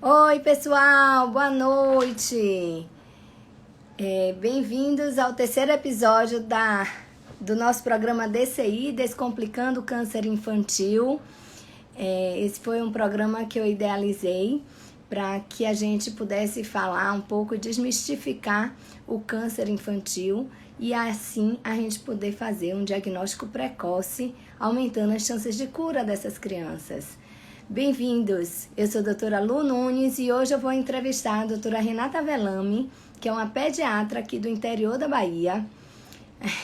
Oi, pessoal, boa noite. Bem-vindos ao terceiro episódio do nosso programa DCI, Descomplicando o Câncer Infantil. Esse foi um programa que eu idealizei para que a gente pudesse falar um pouco, desmistificar o câncer infantil e assim a gente poder fazer um diagnóstico precoce, aumentando as chances de cura dessas crianças. Bem-vindos! Eu sou a doutora Lu Nunes e hoje eu vou entrevistar a doutora Renata Velame, que é uma pediatra aqui do interior da Bahia,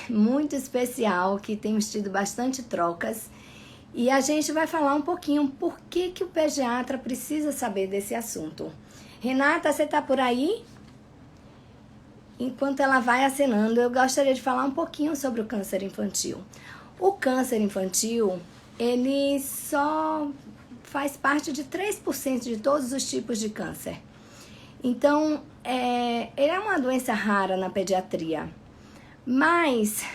muito especial, que temos tido bastante trocas. E a gente vai falar um pouquinho por que o pediatra precisa saber desse assunto. Renata, você está por aí? Enquanto ela vai acenando, eu gostaria de falar um pouquinho sobre o câncer infantil. O câncer infantil, ele só faz parte de 3% de todos os tipos de câncer. Então, ele é uma doença rara na pediatria. Mas,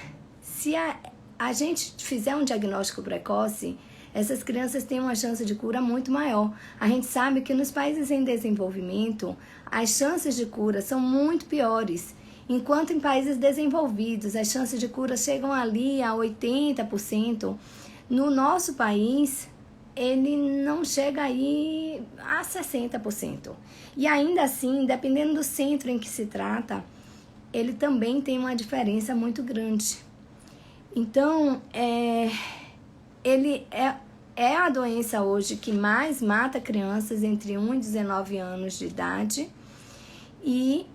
se a gente fizer um diagnóstico precoce, essas crianças têm uma chance de cura muito maior. A gente sabe que nos países em desenvolvimento, as chances de cura são muito piores. Enquanto em países desenvolvidos, as chances de cura chegam ali a 80%, no nosso país, ele não chega aí a 60%. E ainda assim, dependendo do centro em que se trata, ele também tem uma diferença muito grande. Então, ele é a doença hoje que mais mata crianças entre 1 e 19 anos de idade. E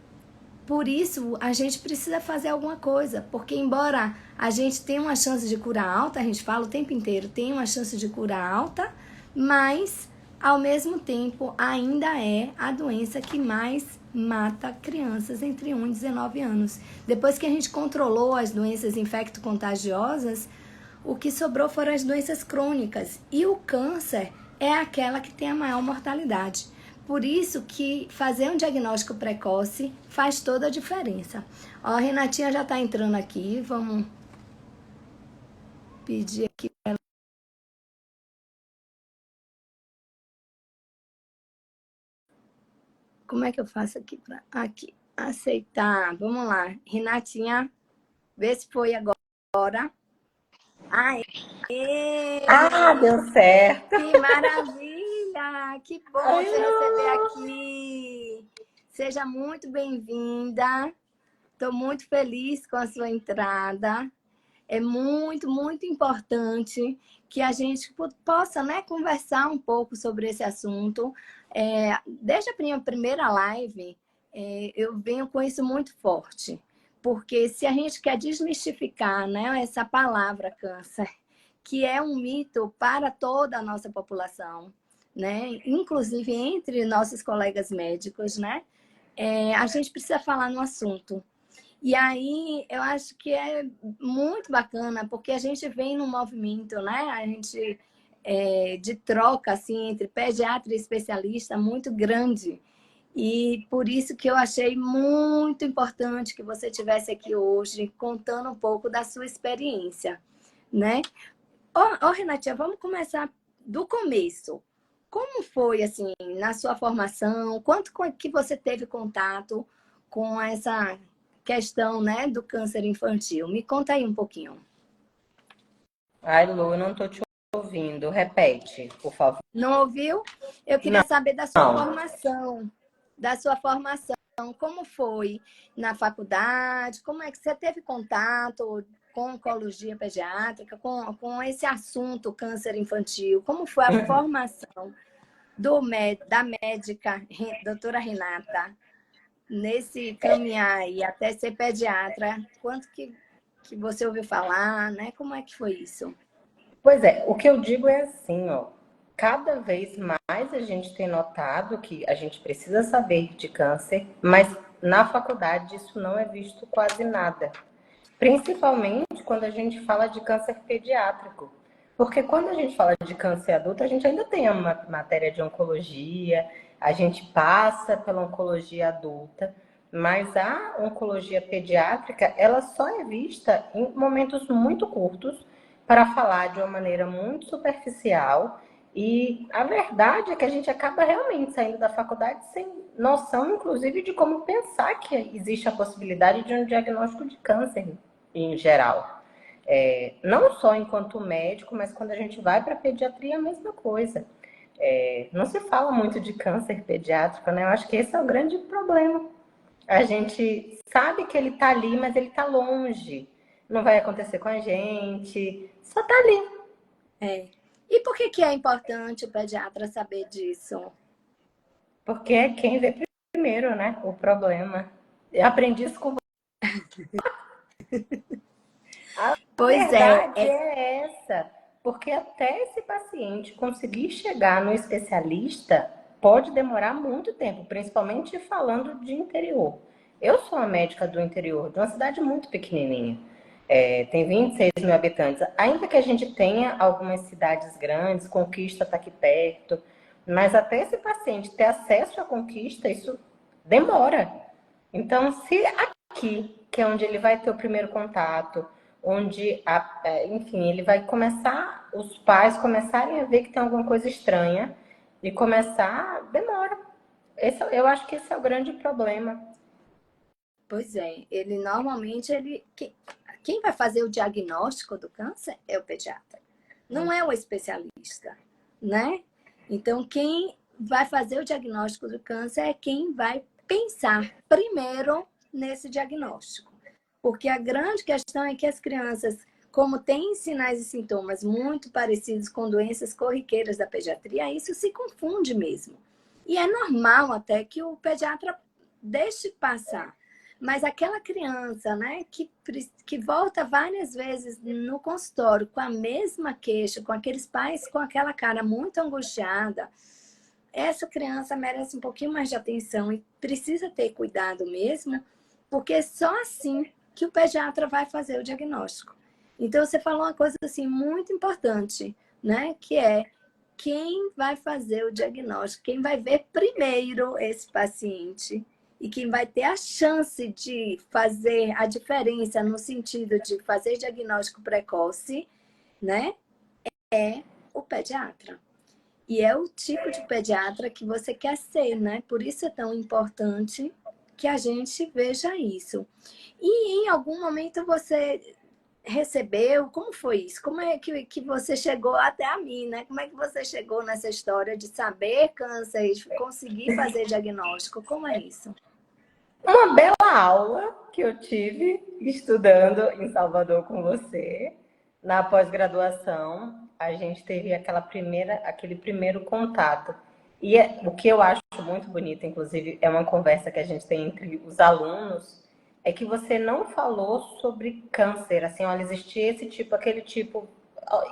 por isso a gente precisa fazer alguma coisa, porque embora a gente tenha uma chance de cura alta, a gente fala o tempo inteiro, tem uma chance de cura alta, mas ao mesmo tempo ainda é a doença que mais mata crianças entre 1 e 19 anos. Depois que a gente controlou as doenças infecto-contagiosas, o que sobrou foram as doenças crônicas, e o câncer é aquela que tem a maior mortalidade. Por isso que fazer um diagnóstico precoce faz toda a diferença. Ó, a Renatinha já está entrando aqui, vamos pedir aqui para ela. Como é que eu faço aqui para aceitar? Vamos lá, Renatinha, vê se foi agora. Aê! Deu certo. Que maravilha! Que bom te receber aqui. Seja muito bem-vinda. Estou muito feliz com a sua entrada. É muito, muito importante que a gente possa, né, conversar um pouco sobre esse assunto. Desde a minha primeira live, eu venho com isso muito forte. Porque se a gente quer desmistificar, né, essa palavra câncer, que é um mito para toda a nossa população, né, inclusive entre nossos colegas médicos, né, a gente precisa falar no assunto. E aí, eu acho que é muito bacana, porque a gente vem num movimento, né? A gente de troca, assim, entre pediatra e especialista muito grande. E por isso que eu achei muito importante que você estivesse aqui hoje, contando um pouco da sua experiência, né? Ô, Renatinha, vamos começar do começo. Como foi, assim, na sua formação? Quanto que você teve contato com essa questão, né, do câncer infantil? Me conta aí um pouquinho. Ai, Lu, eu não tô te ouvindo. Repete, por favor. Não ouviu? Eu queria saber da sua Não. formação. Da sua formação. Como foi na faculdade? Como é que você teve contato com oncologia pediátrica, com esse assunto câncer infantil? Como foi a formação da médica, doutora Renata, nesse caminhar aí até ser pediatra? Quanto que você ouviu falar, né? Como é que foi isso? Pois é, o que eu digo é assim, ó. Cada vez mais a gente tem notado que a gente precisa saber de câncer, mas na faculdade isso não é visto quase nada. Principalmente quando a gente fala de câncer pediátrico. Porque quando a gente fala de câncer adulto, a gente ainda tem uma matéria de oncologia, a gente passa pela oncologia adulta, mas a oncologia pediátrica, ela só é vista em momentos muito curtos para falar de uma maneira muito superficial E a verdade é que a gente acaba realmente saindo da faculdade sem noção, inclusive, de como pensar que existe a possibilidade de um diagnóstico de câncer em geral. Não só enquanto médico, mas quando a gente vai para a pediatria, é a mesma coisa. Não se fala muito de câncer pediátrico, né? Eu acho que esse é o grande problema. A gente sabe que ele está ali, mas ele está longe. Não vai acontecer com a gente, só está ali. E por que é importante o pediatra saber disso? Porque é quem vê primeiro, né? O problema. Eu aprendi isso com A Pois verdade é essa. Porque até esse paciente conseguir chegar no especialista pode demorar muito tempo, principalmente falando de interior. Eu sou uma médica do interior, de uma cidade muito pequenininha. Tem 26 mil habitantes. Ainda que a gente tenha algumas cidades grandes, Conquista está aqui perto, mas até esse paciente ter acesso à Conquista, isso demora. Então, se aqui, que é onde ele vai ter o primeiro contato, onde, enfim, ele vai começar, os pais começarem a ver que tem alguma coisa estranha e começar, demora. Eu acho que esse é o grande problema. Pois é, ele normalmente quem vai fazer o diagnóstico do câncer é o pediatra, não é o especialista, né? Então quem vai fazer o diagnóstico do câncer é quem vai pensar primeiro nesse diagnóstico. Porque a grande questão é que as crianças, como têm sinais e sintomas muito parecidos com doenças corriqueiras da pediatria, isso se confunde mesmo. E é normal até que o pediatra deixe passar. Mas aquela criança, né, que volta várias vezes no consultório com a mesma queixa, com aqueles pais com aquela cara muito angustiada, essa criança merece um pouquinho mais de atenção e precisa ter cuidado mesmo, porque é só assim que o pediatra vai fazer o diagnóstico. Então, você falou uma coisa assim muito importante, né, que é quem vai fazer o diagnóstico, quem vai ver primeiro esse paciente e quem vai ter a chance de fazer a diferença no sentido de fazer diagnóstico precoce, né, é o pediatra. E é o tipo de pediatra que você quer ser, né? Por isso é tão importante que a gente veja isso. E em algum momento você recebeu, como foi isso? Como é que você chegou até a mim, né? Como é que você chegou nessa história de saber câncer e conseguir fazer diagnóstico? Como é isso? Uma bela aula que eu tive estudando em Salvador com você, na pós-graduação, a gente teve aquele primeiro contato. E o que eu acho muito bonito, inclusive, é uma conversa que a gente tem entre os alunos, é que você não falou sobre câncer, assim, olha, existia esse tipo, aquele tipo,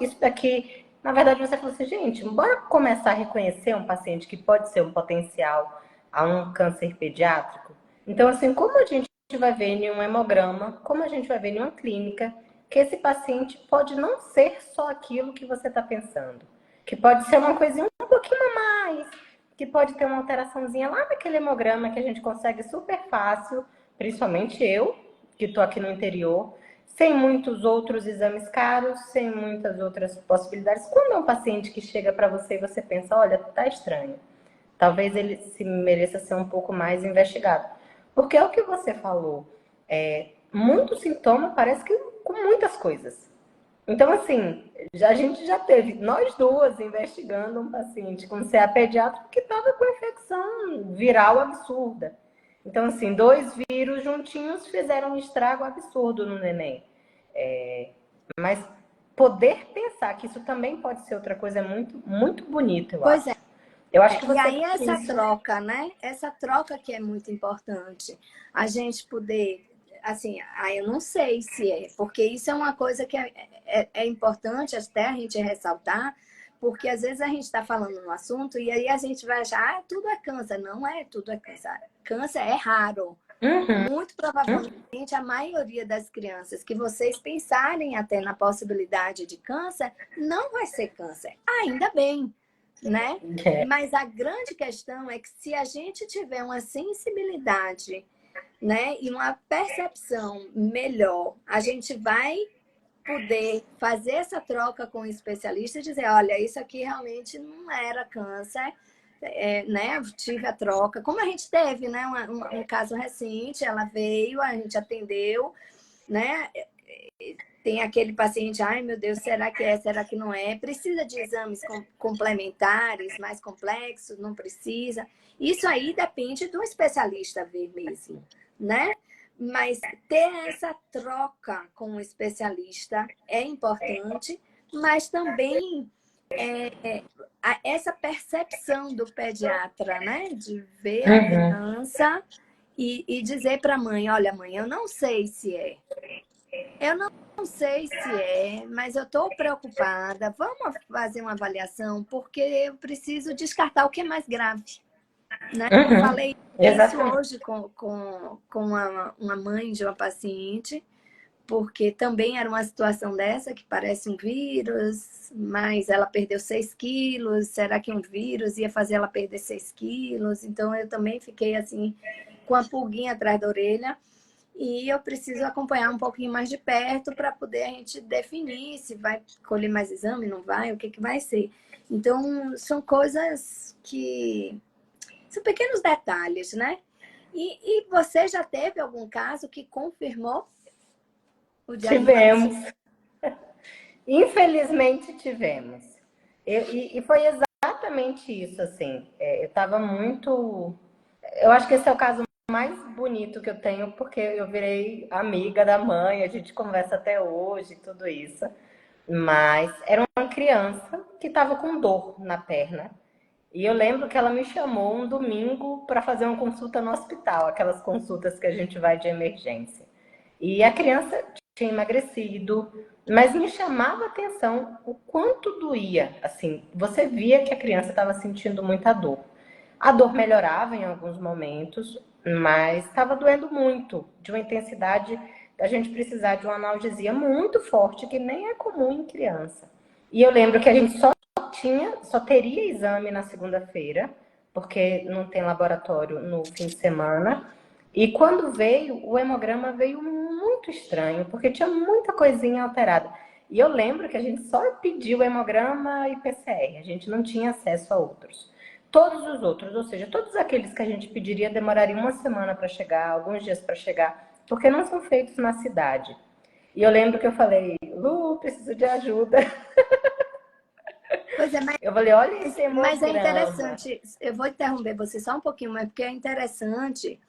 isso daqui. Na verdade, você falou assim, gente, bora começar a reconhecer um paciente que pode ser um potencial a um câncer pediátrico? Então, assim, como a gente vai ver em um hemograma, como a gente vai ver em uma clínica, que esse paciente pode não ser só aquilo que você está pensando, que pode ser uma coisinha um pouquinho a mais, que pode ter uma alteraçãozinha lá naquele hemograma que a gente consegue super fácil, principalmente eu, que estou aqui no interior, sem muitos outros exames caros, sem muitas outras possibilidades. Quando é um paciente que chega para você e você pensa, olha, tá estranho, talvez ele se mereça ser um pouco mais investigado. Porque é o que você falou, muito sintoma parece que com muitas coisas. Então, assim, a gente já teve, nós duas, investigando um paciente com CA pediátrico que estava com infecção viral absurda. Então, assim, 2 vírus juntinhos fizeram um estrago absurdo no neném. Mas poder pensar que isso também pode ser outra coisa é muito, muito bonito, eu Pois é. acho. Eu acho que E você aí tem essa isso. troca, né? Essa troca que é muito importante. A gente poder, assim, eu não sei se é, porque isso é uma coisa que é importante até a gente ressaltar, porque às vezes a gente está falando um assunto e aí a gente vai achar, tudo é câncer. Não é tudo é câncer. Câncer é raro. Uhum. Muito provavelmente a maioria das crianças que vocês pensarem até na possibilidade de câncer, não vai ser câncer. Ainda bem, né? Mas a grande questão é que se a gente tiver uma sensibilidade, né, e uma percepção melhor, a gente vai poder fazer essa troca com o especialista e dizer, olha, isso aqui realmente não era câncer, né? Eu tive a troca, como a gente teve, né? Um caso recente, ela veio, a gente atendeu, né? Tem aquele paciente, ai meu Deus, será que é, será que não é? Precisa de exames complementares, mais complexos, não precisa. Isso aí depende do especialista ver mesmo, né? Mas ter essa troca com o especialista é importante, mas também essa percepção do pediatra, né? De ver a criança e dizer para a mãe, olha mãe, eu não sei se é. Eu não sei se é, mas eu estou preocupada. Vamos fazer uma avaliação, porque eu preciso descartar o que é mais grave. Né? Eu falei isso hoje com uma mãe de uma paciente, porque também era uma situação dessa, que parece um vírus, mas ela perdeu 6 quilos. Será que um vírus ia fazer ela perder 6 quilos? Então, eu também fiquei assim, com a pulguinha atrás da orelha. E eu preciso acompanhar um pouquinho mais de perto para poder a gente definir se vai colher mais exame, não vai, o que vai ser. Então, são coisas que... São pequenos detalhes, né? E você já teve algum caso que confirmou o diagnóstico? Tivemos. Infelizmente, tivemos. E foi exatamente isso, assim. Eu estava muito... Eu acho que esse é o caso mais bonito que eu tenho, porque eu virei amiga da mãe, a gente conversa até hoje, tudo isso. Mas era uma criança que estava com dor na perna. E eu lembro que ela me chamou um domingo para fazer uma consulta no hospital, aquelas consultas que a gente vai de emergência. E a criança tinha emagrecido, mas me chamava a atenção o quanto doía. Assim, você via que a criança estava sentindo muita dor. A dor melhorava em alguns momentos, mas estava doendo muito, de uma intensidade da gente precisar de uma analgesia muito forte, que nem é comum em criança. E eu lembro que a gente só teria exame na segunda-feira, porque não tem laboratório no fim de semana. E quando veio, o hemograma veio muito estranho, porque tinha muita coisinha alterada. E eu lembro que a gente só pediu hemograma e PCR, a gente não tinha acesso a outros. Todos os outros, ou seja, todos aqueles que a gente pediria demorariam uma semana para chegar, alguns dias para chegar, porque não são feitos na cidade. E eu lembro que eu falei, Lu, preciso de ajuda. Pois é, mas, Eu falei, olha esse hemograma. mas é interessante, eu vou interromper você só um pouquinho, mas porque é interessante,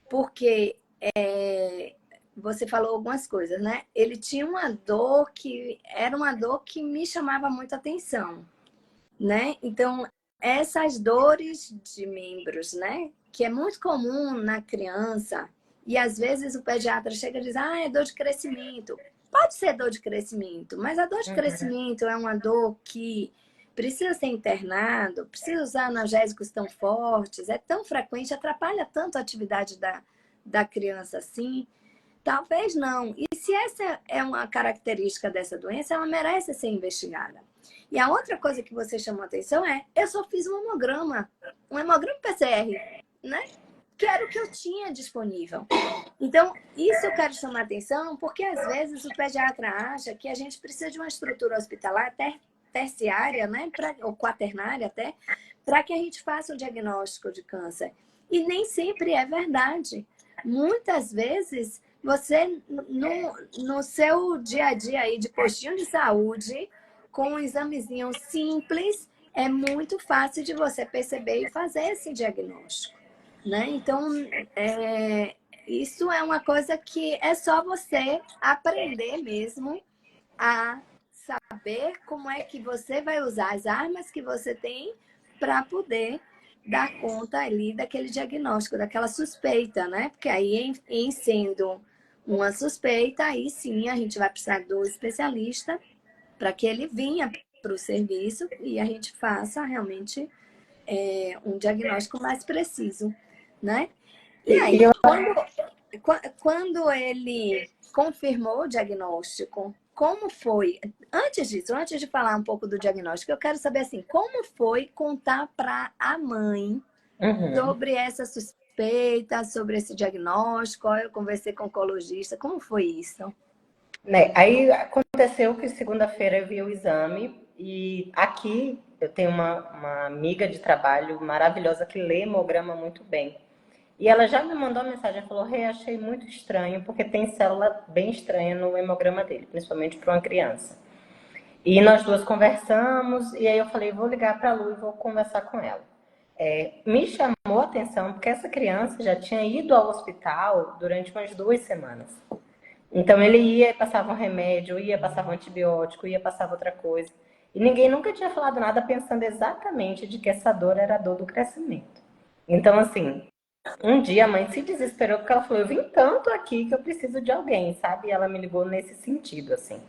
porque você falou algumas coisas, né? Ele tinha uma dor que era uma dor que me chamava muita atenção, né? Então, essas dores de membros, né? Que é muito comum na criança, e às vezes o pediatra chega e diz, ah, é dor de crescimento. Pode ser dor de crescimento, mas a dor de crescimento é uma dor que precisa ser internado, precisa usar analgésicos tão fortes, é tão frequente, atrapalha tanto a atividade da criança assim. Talvez não. E se essa é uma característica dessa doença, ela merece ser investigada. E a outra coisa que você chamou a atenção eu só fiz um hemograma PCR, né? Que era o que eu tinha disponível. Então, isso eu quero chamar a atenção, porque às vezes o pediatra acha que a gente precisa de uma estrutura hospitalar até terciária, né? Ou quaternária até, para que a gente faça o diagnóstico de câncer. E nem sempre é verdade. Muitas vezes, você, no seu dia a dia aí de postinho de saúde, com um examezinho simples, é muito fácil de você perceber e fazer esse diagnóstico, né? Então, isso é uma coisa que é só você aprender mesmo a saber como é que você vai usar as armas que você tem para poder dar conta ali daquele diagnóstico, daquela suspeita, né? Porque aí, em sendo uma suspeita, aí sim a gente vai precisar do especialista para que ele venha para o serviço e a gente faça realmente um diagnóstico mais preciso, né? E aí, quando ele confirmou o diagnóstico, como foi? Antes disso, antes de falar um pouco do diagnóstico, eu quero saber assim, como foi contar para a mãe sobre essa suspeita, sobre esse diagnóstico? Eu conversei com o oncologista, como foi isso? Né? Aí aconteceu que segunda-feira eu vi o exame e aqui eu tenho uma amiga de trabalho maravilhosa que lê hemograma muito bem. E ela já me mandou uma mensagem, ela falou, Rê, achei muito estranho, porque tem célula bem estranha no hemograma dele, principalmente para uma criança. E nós duas conversamos, e aí eu falei, vou ligar para a Lu e vou conversar com ela. Me chamou a atenção, porque essa criança já tinha ido ao hospital durante umas 2 semanas. Então ele ia e passava um remédio, ia passava um antibiótico, ia passava outra coisa. E ninguém nunca tinha falado nada pensando exatamente de que essa dor era a dor do crescimento. Então, assim, um dia a mãe se desesperou porque ela falou, eu vim tanto aqui que eu preciso de alguém, sabe? E ela me ligou nesse sentido, assim.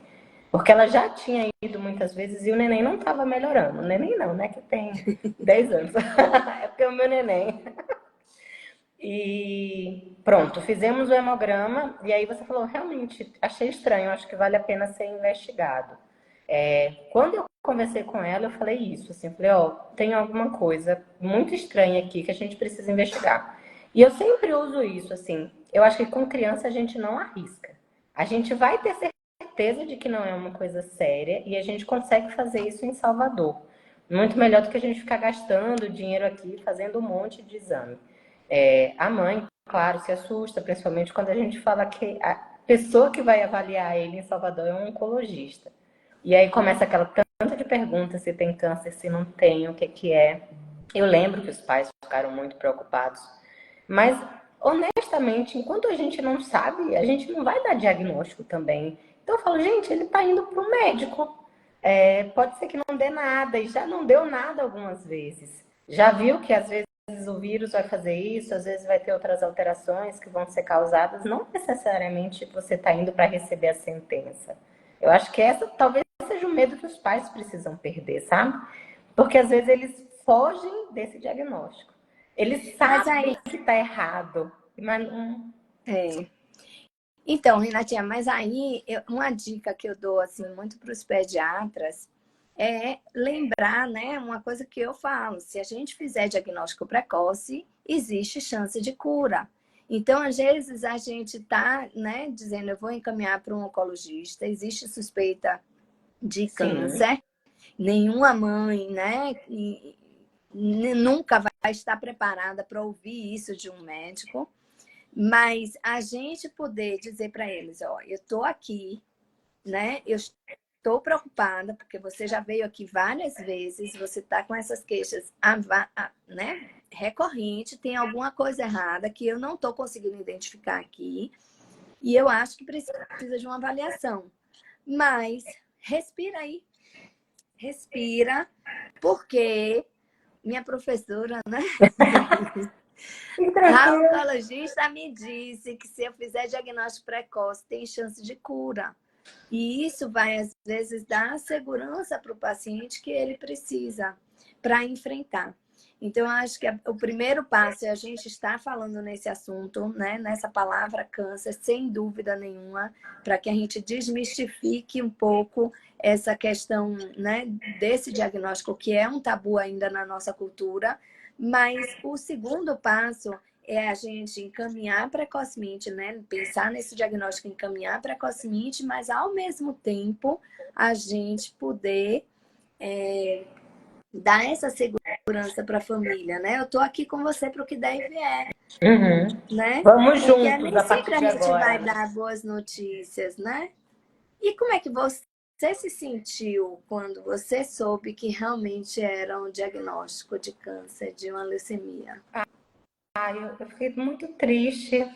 Porque ela já tinha ido muitas vezes e o neném não estava melhorando. O neném não, né? Que tem 10 anos. É porque é o meu neném. E pronto, fizemos o hemograma. E aí você falou, realmente, achei estranho, acho que vale a pena ser investigado. Quando eu conversei com ela, eu falei isso, assim, falei, ó, tem alguma coisa muito estranha aqui que a gente precisa investigar. E eu sempre uso isso, assim, eu acho que com criança a gente não arrisca. A gente vai ter certeza de que não é uma coisa séria e a gente consegue fazer isso em Salvador. Muito melhor do que a gente ficar gastando dinheiro aqui, fazendo um monte de exame. A mãe, claro, se assusta, principalmente quando a gente fala que a pessoa que vai avaliar ele em Salvador é um oncologista. E aí começa aquela tanto de perguntas se tem câncer, se não tem, o que que é. Eu lembro que os pais ficaram muito preocupados. Mas, honestamente, enquanto a gente não sabe, a gente não vai dar diagnóstico também. Então eu falo, gente, ele está indo para o médico. Pode ser que não dê nada, e já não deu nada algumas vezes. Já viu que às vezes o vírus vai fazer isso, às vezes vai ter outras alterações que vão ser causadas. Não necessariamente você está indo para receber a sentença. Eu acho que essa talvez seja o medo que os pais precisam perder, sabe? Porque às vezes eles fogem desse diagnóstico. Eles Mas aí, sabem que está errado, mas não. é. Então, Renatinha, mas aí uma dica que eu dou assim muito para os pediatras é lembrar, né, uma coisa que eu falo, se a gente fizer diagnóstico precoce, existe chance de cura. Então, às vezes a gente tá, né, dizendo eu vou encaminhar para um oncologista, existe suspeita de Sim. câncer, nenhuma mãe, né, nunca vai estar preparada para ouvir isso de um médico. Mas a gente poder dizer para eles, ó, eu estou aqui, né? Eu estou preocupada, porque você já veio aqui várias vezes, você está com essas queixas, né? Recorrente, tem alguma coisa errada que eu não estou conseguindo identificar aqui, e eu acho que precisa de uma avaliação. Mas respira aí, respira, porque minha professora, né? A oncologista me disse que se eu fizer diagnóstico precoce, tem chance de cura. E isso vai, às vezes, dar segurança para o paciente que ele precisa para enfrentar. Então, eu acho que o primeiro passo é a gente estar falando nesse assunto, né? Nessa palavra câncer, sem dúvida nenhuma, para que a gente desmistifique um pouco essa questão, né, desse diagnóstico, que é um tabu ainda na nossa cultura. Mas o segundo passo é a gente encaminhar precocemente, né? Pensar nesse diagnóstico, encaminhar precocemente, mas ao mesmo tempo a gente poder dar essa segurança para a família, né? Eu tô aqui com você para o que der e vier, Uhum. né? Vamos Porque juntos nem a sempre partir a de gente agora. vai dar boas notícias, né? E como é que você se sentiu quando você soube que realmente era um diagnóstico de câncer, de uma leucemia? Eu fiquei muito triste.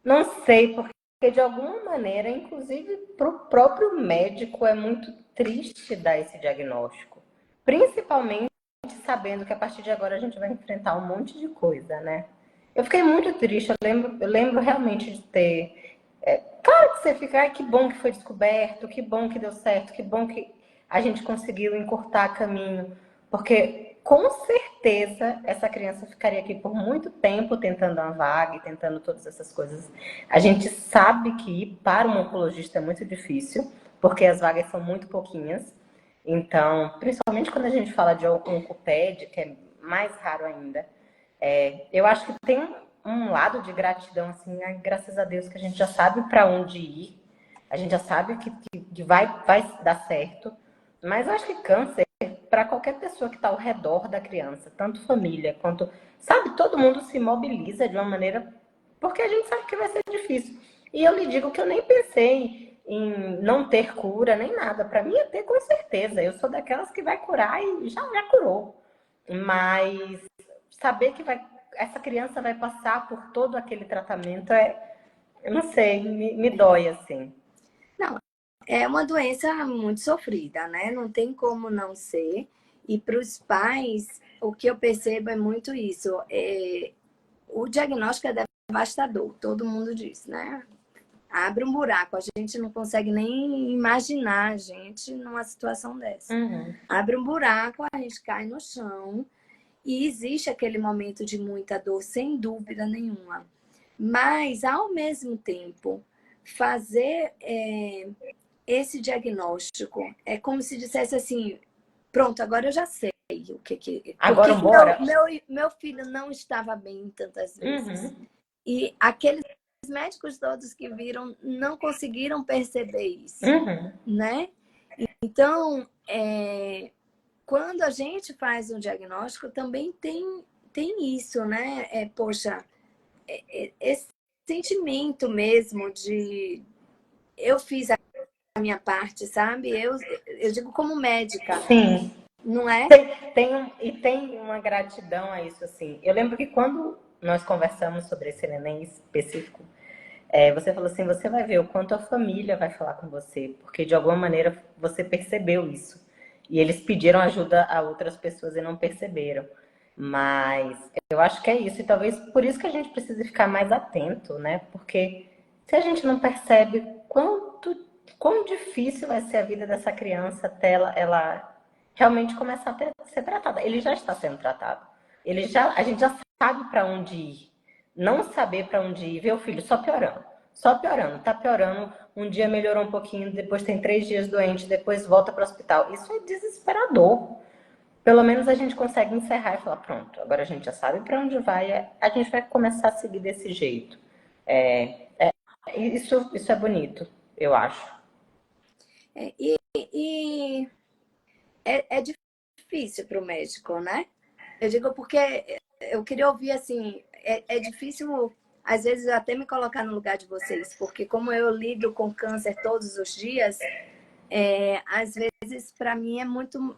Não sei, porque de alguma maneira, inclusive para o próprio médico, é muito triste dar esse diagnóstico. Principalmente sabendo que a partir de agora a gente vai enfrentar um monte de coisa, né? Eu fiquei muito triste, eu lembro realmente de ter. Claro que você fica, ai, que bom que foi descoberto, que bom que deu certo, que bom que a gente conseguiu encurtar caminho, porque com certeza essa criança ficaria aqui por muito tempo tentando uma vaga e tentando todas essas coisas. A gente sabe que ir para um oncologista é muito difícil, porque as vagas são muito pouquinhas. Então, principalmente quando a gente fala de oncoped, que é mais raro ainda, eu acho que tem um lado de gratidão, assim, ai, graças a Deus que a gente já sabe para onde ir. a gente já sabe que vai dar certo. Mas eu acho que câncer, para qualquer pessoa que está ao redor da criança, tanto família quanto, sabe, todo mundo se mobiliza de uma maneira, porque a gente sabe que vai ser difícil. E eu lhe digo que eu nem pensei em não ter cura, nem nada. Para mim ia ter com certeza. Eu sou daquelas que vai curar e já curou. Mas saber que essa criança vai passar por todo aquele tratamento eu não sei, me dói assim. Não, é uma doença muito sofrida, né? Não tem como não ser. E para os pais, o que eu percebo é muito isso. O diagnóstico é devastador, todo mundo diz, né? Abre um buraco, a gente não consegue nem imaginar a gente numa situação dessa. Uhum. Abre um buraco, a gente cai no chão e existe aquele momento de muita dor, sem dúvida nenhuma. Mas, ao mesmo tempo, fazer esse diagnóstico é como se dissesse assim: pronto, agora eu já sei o que. Agora Porque bora. meu filho não estava bem tantas vezes. Uhum. E aqueles médicos todos que viram não conseguiram perceber isso, Uhum. né? Então, quando a gente faz um diagnóstico, também tem isso, né? Poxa, esse sentimento mesmo de eu fiz a minha parte, sabe? Eu digo como médica, Sim. não é? Tem uma gratidão a isso, assim. Eu lembro que quando nós conversamos sobre esse neném específico, você falou assim, você vai ver o quanto a família vai falar com você, porque de alguma maneira você percebeu isso. E eles pediram ajuda a outras pessoas e não perceberam. Mas eu acho que é isso, e talvez por isso que a gente precisa ficar mais atento, né? Porque se a gente não percebe quão difícil vai ser a vida dessa criança até ela realmente começar a ser tratada. Ele já está sendo tratado. A gente já sabe para onde ir. Não saber para onde ir, ver o filho só piorando. Só piorando, tá piorando. Um dia melhorou um pouquinho, depois tem 3 dias doente, depois volta para o hospital. Isso é desesperador. Pelo menos a gente consegue encerrar e falar, pronto, agora a gente já sabe para onde vai, a gente vai começar a seguir desse jeito. Isso é bonito, eu acho. E é difícil para o médico, né? Eu digo porque eu queria ouvir assim, é difícil, às vezes, até me colocar no lugar de vocês, porque como eu lido com câncer todos os dias, às vezes, para mim, é muito.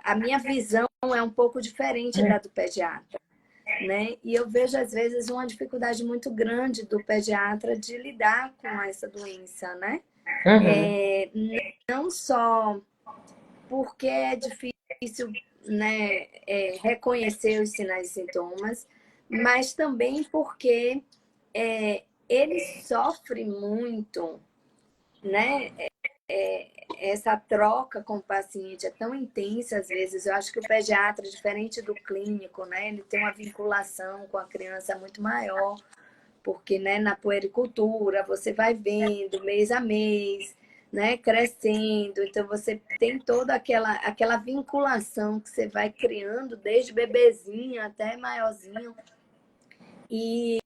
A minha visão é um pouco diferente da do pediatra, né? E eu vejo, às vezes, uma dificuldade muito grande do pediatra de lidar com essa doença, né? Uhum. Não só porque é difícil, né, reconhecer os sinais e sintomas, mas também porque ele sofre muito, né? Essa troca com o paciente é tão intensa às vezes. Eu acho que o pediatra, diferente do clínico, né, ele tem uma vinculação com a criança muito maior, porque, né, na puericultura você vai vendo mês a mês, né, crescendo, então você tem toda aquela vinculação que você vai criando desde bebezinho até maiorzinho. E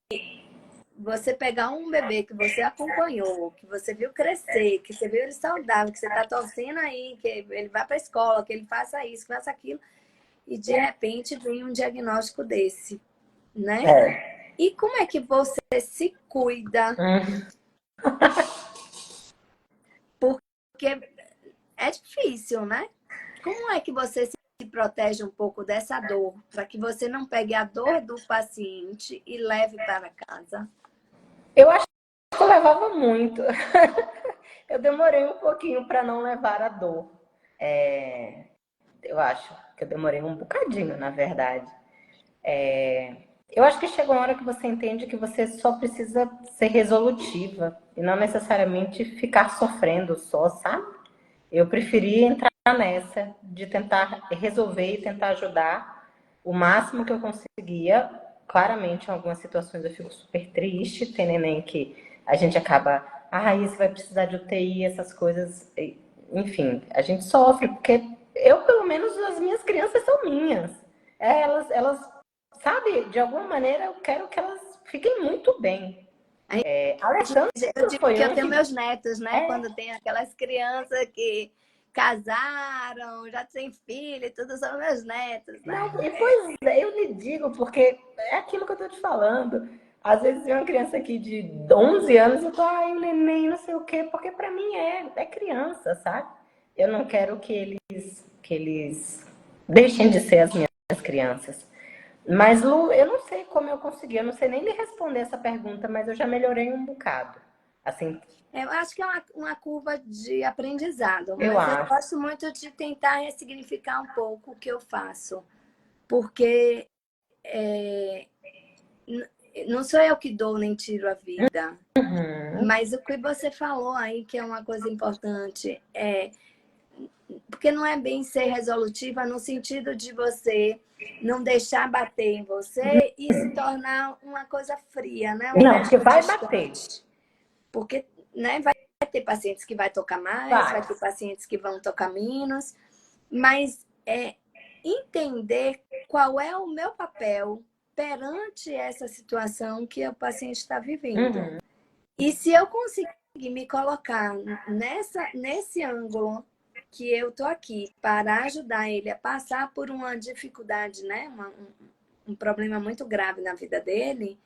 você pegar um bebê que você acompanhou, que você viu crescer, que você viu ele saudável, que você está torcendo aí, que ele vá para a escola, que ele faça isso, que faça aquilo, e de repente vem um diagnóstico desse, né? E como é que você se cuida? Porque é difícil, né? Como é que você se protege um pouco dessa dor, para que você não pegue a dor do paciente e leve para casa? Eu acho que eu levava muito. Eu demorei um pouquinho para não levar a dor. Eu acho que eu demorei um bocadinho, na verdade. Eu acho que chega uma hora que você entende que você só precisa ser resolutiva e não necessariamente ficar sofrendo só, sabe? Eu preferi entrar nessa de tentar resolver e tentar ajudar o máximo que eu conseguia. Claramente, em algumas situações eu fico super triste. Tem neném que a gente acaba, esse vai precisar de UTI, essas coisas. Enfim, a gente sofre, porque eu, pelo menos, as minhas crianças são minhas. Elas, sabe, de alguma maneira eu quero que elas fiquem muito bem. Alessandro Eu digo foi que eu um tenho que... meus netos, né? É, Quando tem aquelas crianças que casaram, já têm filho e tudo, são meus netos, né? não, e pois é, eu lhe digo, porque é aquilo que eu tô te falando. Às vezes vem uma criança aqui de 11 anos e eu tô, ai, o neném, não sei o quê, porque pra mim é criança, sabe? Eu não quero que eles deixem de ser as minhas crianças. Mas, Lu, eu não sei como eu consegui, eu não sei nem lhe responder essa pergunta, mas eu já melhorei um bocado. Assim, Eu acho que é uma curva de aprendizado, eu mas eu acho. gosto muito de tentar ressignificar um pouco o que eu faço, porque não sou eu que dou nem tiro a vida, Uhum. mas o que você falou aí, que é uma coisa importante, porque não é bem ser resolutiva no sentido de você não deixar bater em você e se tornar uma coisa fria, né? Um Não, porque médico vai bater. distante. Porque, né, vai ter pacientes que vai tocar mais, vai Vai. ter pacientes que vão tocar menos, mas entender qual é o meu papel perante essa situação que o paciente está vivendo. Uhum. E se eu conseguir me colocar nesse ângulo que eu tô aqui para ajudar ele a passar por uma dificuldade, né, um problema muito grave na vida dele,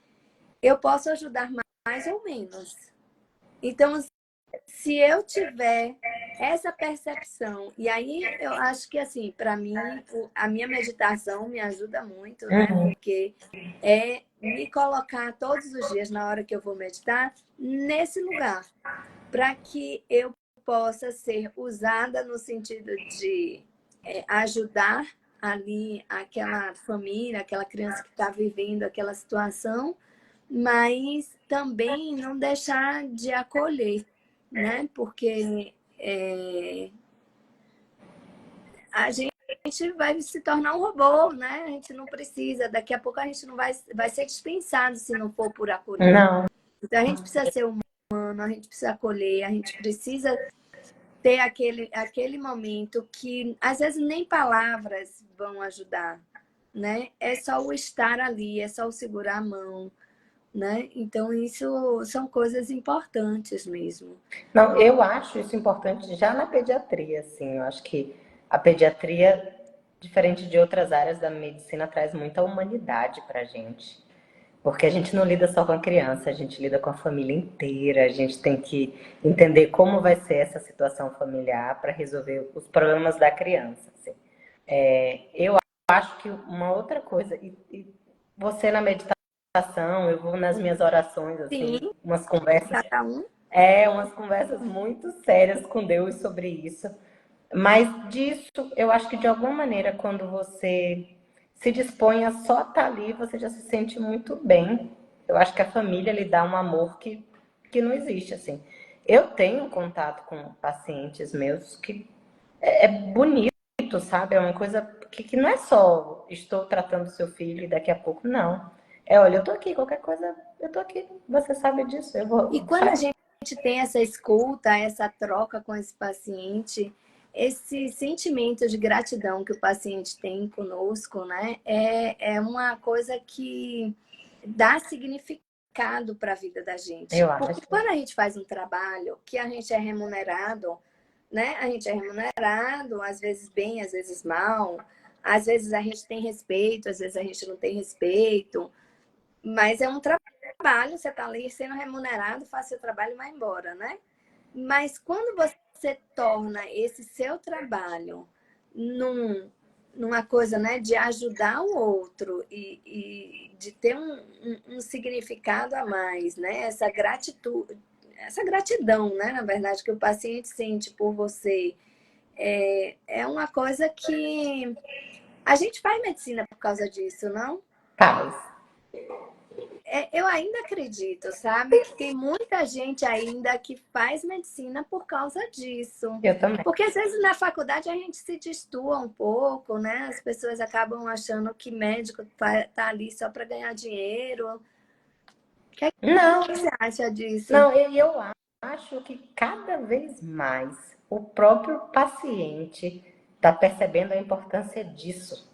eu posso ajudar mais ou menos. Então, se eu tiver essa percepção, e aí eu acho que, assim, para mim, a minha meditação me ajuda muito, né? Uhum. Porque é me colocar todos os dias, na hora que eu vou meditar, nesse lugar, para que eu possa ser usada no sentido de ajudar ali aquela família, aquela criança que está vivendo aquela situação, mas também não deixar de acolher, né? Porque a gente vai se tornar um robô, né? A gente não precisa, daqui a pouco a gente não vai ser dispensado se não for por acolher. Não. Então a gente precisa ser humano, a gente precisa acolher, a gente precisa ter aquele momento que às vezes nem palavras vão ajudar, né? É só o estar ali, é só o segurar a mão, né? Então isso são coisas importantes mesmo. Não, eu acho isso importante já na pediatria, assim. Eu acho que a pediatria, diferente de outras áreas da medicina, traz muita humanidade pra gente. Porque a gente não lida só com a criança, a gente lida com a família inteira, a gente tem que entender como vai ser essa situação familiar para resolver os problemas da criança. Assim. Eu acho que uma outra coisa, e você na meditação, eu vou nas minhas orações, assim, Sim, umas conversas, cada um. umas conversas muito sérias com Deus sobre isso. Mas disso, eu acho que de alguma maneira, quando você se dispõe a só estar ali, você já se sente muito bem. Eu acho que a família lhe dá um amor que não existe, assim. Eu tenho contato com pacientes meus que é bonito, sabe? É uma coisa que não é só estou tratando seu filho e daqui a pouco, não. Olha, eu tô aqui, qualquer coisa, eu tô aqui. Você sabe disso, eu E vou, quando a sabe? gente tem essa escuta, essa troca com esse paciente, esse sentimento de gratidão que o paciente tem conosco, né, é uma coisa que dá significado para a vida da gente. Eu Porque acho. quando a gente faz um trabalho que a gente é remunerado, né, a gente é remunerado, às vezes bem, às vezes mal, às vezes a gente tem respeito, às vezes a gente não tem respeito, mas é um trabalho, você está ali sendo remunerado, faz seu trabalho e vai embora, né? Mas quando você torna esse seu trabalho numa coisa, né, de ajudar o outro e de ter um significado a mais, né? Essa gratidão, né, na verdade, que o paciente sente por você, é uma coisa que a gente faz medicina por causa disso, não? Paz. Eu ainda acredito, sabe, que tem muita gente ainda que faz medicina por causa disso. Eu também. Porque às vezes na faculdade a gente se destua um pouco, né? As pessoas acabam achando que médico tá ali só para ganhar dinheiro. O que é Não, que você acha disso? não, eu acho que cada vez mais o próprio paciente está percebendo a importância disso.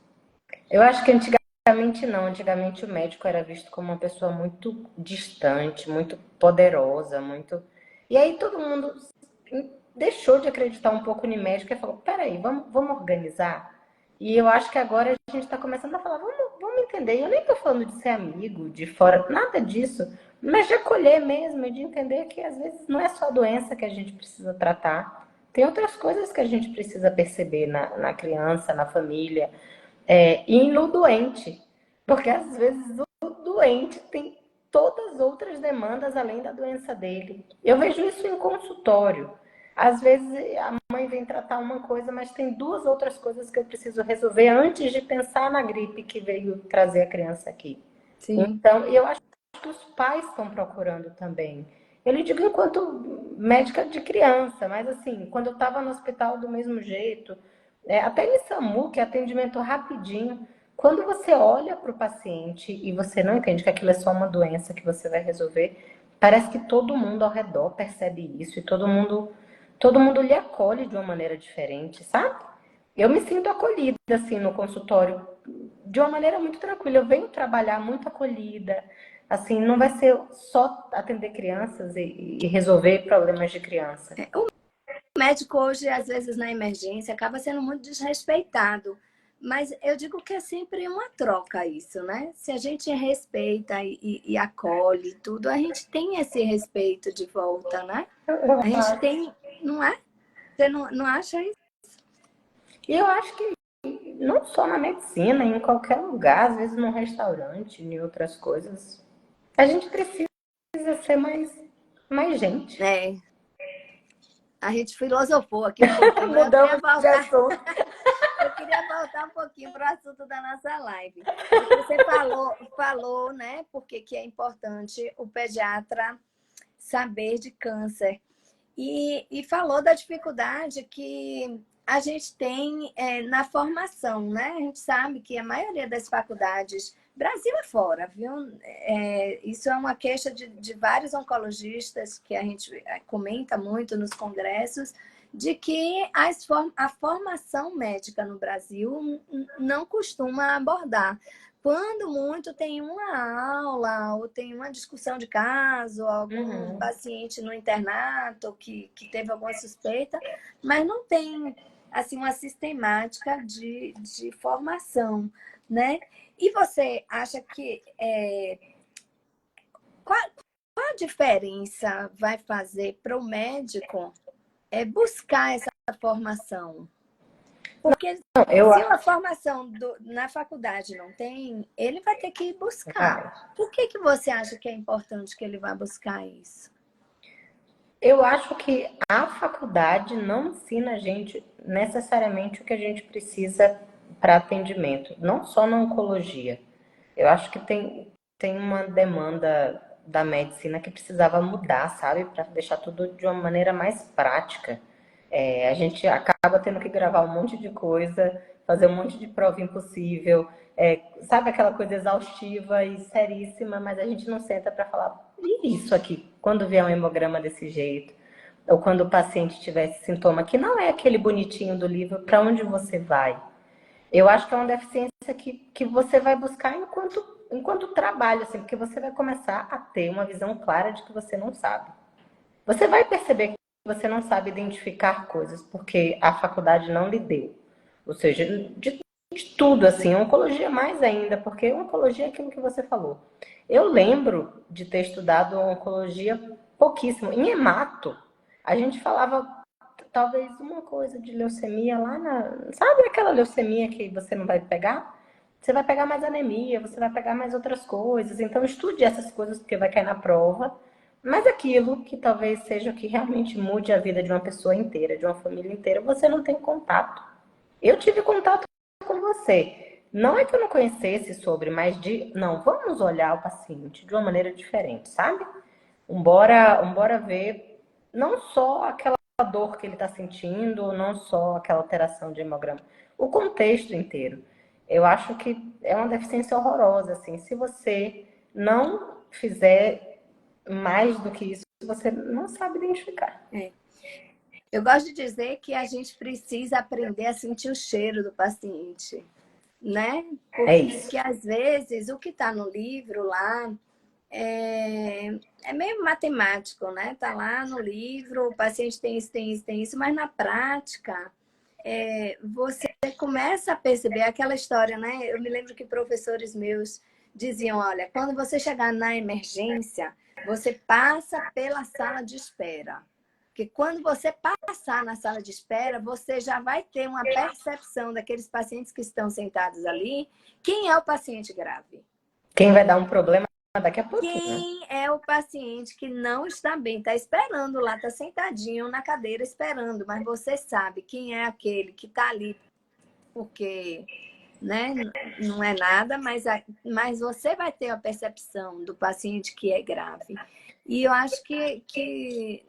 Eu acho que Antigamente não, antigamente o médico era visto como uma pessoa muito distante, muito poderosa, muito. E aí todo mundo deixou de acreditar um pouco no médico e falou: peraí, vamos organizar. E eu acho que agora a gente está começando a falar: vamos entender. Eu nem estou falando de ser amigo, de fora, nada disso, mas de acolher mesmo e de entender que às vezes não é só a doença que a gente precisa tratar, tem outras coisas que a gente precisa perceber na criança, na família. E no doente, porque às vezes o doente tem todas as outras demandas além da doença dele. Eu vejo isso em consultório. Às vezes a mãe vem tratar uma coisa, mas tem duas outras coisas que eu preciso resolver antes de pensar na gripe que veio trazer a criança aqui. Sim. Então, eu acho que os pais estão procurando também. Eu lhe digo enquanto médica de criança, mas assim, quando eu estava no hospital do mesmo jeito, até em SAMU, que é atendimento rapidinho, quando você olha para o paciente e você não entende que aquilo é só uma doença que você vai resolver, parece que todo mundo ao redor percebe isso e todo mundo lhe acolhe de uma maneira diferente, sabe? Eu me sinto acolhida assim no consultório de uma maneira muito tranquila. Eu venho trabalhar muito acolhida. Assim, não vai ser só atender crianças e resolver problemas de criança. O médico hoje, às vezes, na emergência, acaba sendo muito desrespeitado. Mas eu digo que é sempre uma troca isso, né? Se a gente respeita e acolhe tudo, a gente tem esse respeito de volta, né? Eu A gente acho. tem, não é? Você não acha isso? E eu acho que não só na medicina, em qualquer lugar, às vezes num restaurante, em outras coisas, a gente precisa ser mais gente. É, a gente filosofou aqui um pouquinho, mas Mudamos de assunto. eu queria voltar um pouquinho para o assunto da nossa live. Porque você falou, né, porque que é importante o pediatra saber de câncer. E falou da dificuldade que a gente tem na formação, né? A gente sabe que a maioria das faculdades, Brasil é fora, viu? Isso é uma queixa de vários oncologistas que a gente comenta muito nos congressos, de que a formação médica no Brasil não costuma abordar. Quando muito tem uma aula ou tem uma discussão de caso, algum Uhum. paciente no internato que teve alguma suspeita, mas não tem assim uma sistemática de formação, né? E você acha que qual a diferença vai fazer para o médico buscar essa formação? Porque Não, eu se a formação na faculdade não tem, ele vai ter que ir buscar. vai. Por que você acha que é importante que ele vá buscar isso? Eu acho que a faculdade não ensina a gente necessariamente o que a gente precisa para atendimento, não só na oncologia. Eu acho que tem uma demanda da medicina que precisava mudar, sabe? Para deixar tudo de uma maneira mais prática. A gente acaba tendo que gravar um monte de coisa, fazer um monte de prova impossível, sabe aquela coisa exaustiva e seríssima, mas a gente não senta para falar, e isso aqui, quando vier um hemograma desse jeito, ou quando o paciente tiver esse sintoma, que não é aquele bonitinho do livro, para onde você vai? Eu acho que é uma deficiência que você vai buscar enquanto trabalho, assim, porque você vai começar a ter uma visão clara de que você não sabe. Você vai perceber que você não sabe identificar coisas, porque a faculdade não lhe deu. Ou seja, de tudo, assim, oncologia mais ainda, porque oncologia é aquilo que você falou. Eu lembro de ter estudado oncologia pouquíssimo. Em hemato, a gente falava talvez uma coisa de leucemia lá na. Sabe aquela leucemia que você não vai pegar? Você vai pegar mais anemia, você vai pegar mais outras coisas. Então, estude essas coisas, porque vai cair na prova. Mas aquilo que talvez seja o que realmente mude a vida de uma pessoa inteira, de uma família inteira, você não tem contato. Eu tive contato com você. Não é que eu não conhecesse sobre, mas não, vamos olhar o paciente de uma maneira diferente, sabe? Embora ver não só aquela dor que ele está sentindo, não só aquela alteração de hemograma, o contexto inteiro. Eu acho que é uma deficiência horrorosa, assim. Se você não fizer mais do que isso, você não sabe identificar. Eu gosto de dizer que a gente precisa aprender a sentir o cheiro do paciente. né? É isso. Porque às vezes o que está no livro lá é meio matemático, né? Tá lá no livro, o paciente tem isso, tem isso, tem isso, mas na prática você começa a perceber aquela história, né? Eu me lembro que professores meus diziam, olha, quando você chegar na emergência, você passa pela sala de espera. Porque quando você passar na sala de espera, você já vai ter uma percepção daqueles pacientes que estão sentados ali, quem é o paciente grave. Quem vai dar um problema daqui a pouquinho. Quem é o paciente que não está bem, está esperando lá, está sentadinho na cadeira esperando, mas você sabe quem é aquele que está ali porque, né, não é nada, mas você vai ter a percepção do paciente que é grave. E eu acho que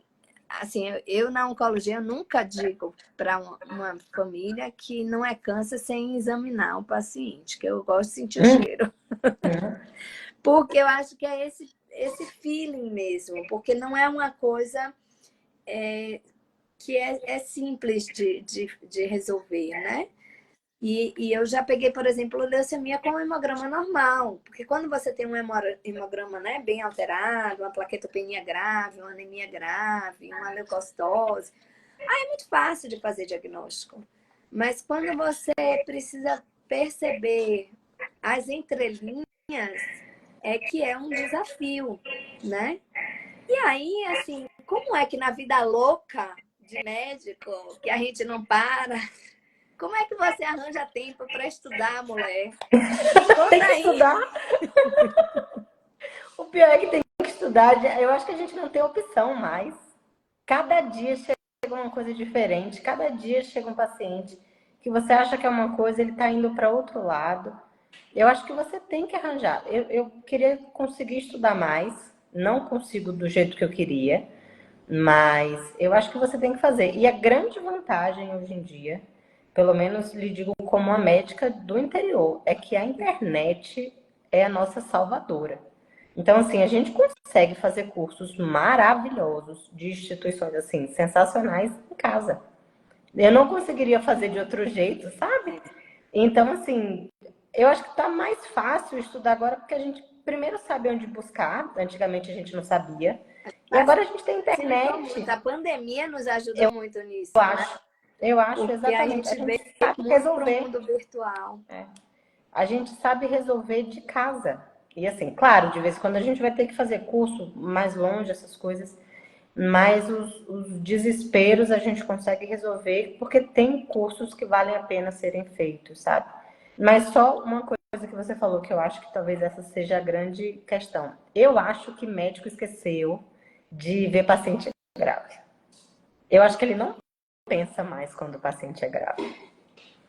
assim, eu na oncologia eu nunca digo para uma família que não é câncer sem examinar o paciente, que eu gosto de sentir o cheiro. Porque eu acho que é esse feeling mesmo, porque não é uma coisa que é simples de resolver, né? E eu já peguei, por exemplo, leucemia com hemograma normal, porque quando você tem um hemograma, né, bem alterado, uma plaquetopenia grave, uma anemia grave, uma leucocitose, aí é muito fácil de fazer diagnóstico. Mas quando você precisa perceber as entrelinhas, é que é um desafio, né? E aí, assim, como é que na vida louca de médico, que a gente não para, como é que você arranja tempo para estudar, mulher? Me conta Tem que aí. estudar. O pior é que tem que estudar. Eu acho que a gente não tem opção mais. Cada dia chega uma coisa diferente. Cada dia chega um paciente que você acha que é uma coisa, ele está indo para outro lado. Eu acho que você tem que arranjar. Eu queria conseguir estudar mais. Não consigo do jeito que eu queria. Mas eu acho que você tem que fazer. E a grande vantagem hoje em dia, pelo menos lhe digo como uma médica do interior, é que a internet é a nossa salvadora. Então, assim, a gente consegue fazer cursos maravilhosos de instituições, assim, sensacionais em casa. Eu não conseguiria fazer de outro jeito, sabe? Então, assim, eu acho que tá mais fácil estudar agora porque a gente primeiro sabe onde buscar. Antigamente a gente não sabia. E agora a gente tem Facilitou internet. muito. A pandemia nos ajudou muito nisso, Eu né? acho. Eu acho Porque a exatamente. A gente veio gente sabe muito para o resolver. mundo virtual. A gente sabe resolver de casa. E assim, claro, de vez em quando a gente vai ter que fazer curso mais longe, essas coisas. Mas os desesperos a gente consegue resolver porque tem cursos que valem a pena serem feitos, sabe? Mas só uma coisa que você falou que eu acho que talvez essa seja a grande questão. Eu acho que médico esqueceu de ver paciente grave. Eu acho que ele não pensa mais quando o paciente é grave.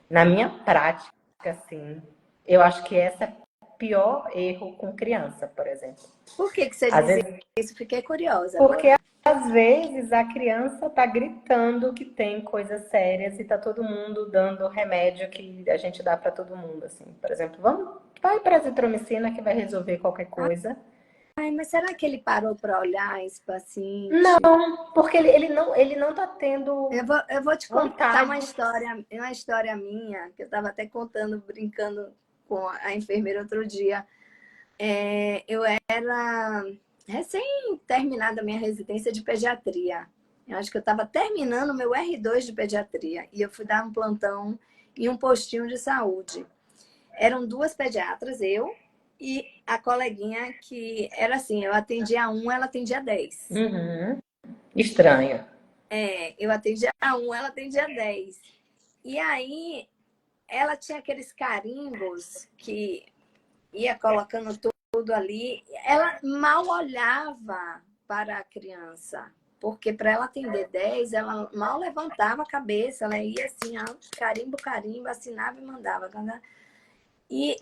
Na minha prática, assim, eu acho que esse é o pior erro com criança, por exemplo. Por que você Às diz vezes, isso? Fiquei curiosa porque agora. às vezes a criança tá gritando que tem coisas sérias e tá todo mundo dando remédio que a gente dá para todo mundo, assim. Por exemplo, vai para azitromicina que vai resolver qualquer coisa. Ai, mas será que ele parou para olhar esse paciente? Não, porque ele não tá tendo Eu vou te contar vontade. uma história minha, que eu estava até contando, brincando com a enfermeira outro dia. Eu era recém-terminada a minha residência de pediatria. Eu acho que eu estava terminando o meu R2 de pediatria. E eu fui dar um plantão em um postinho de saúde. Eram duas pediatras, eu e a coleguinha que era assim, eu atendia um, ela atendia 10. Uhum. Estranho. Eu atendia um, ela atendia 10. E aí, ela tinha aqueles carimbos que ia colocando tudo ali. Ela mal olhava para a criança, porque para ela atender 10, ela mal levantava a cabeça, ela ia assim, ó, carimbo, carimbo, assinava e mandava. E,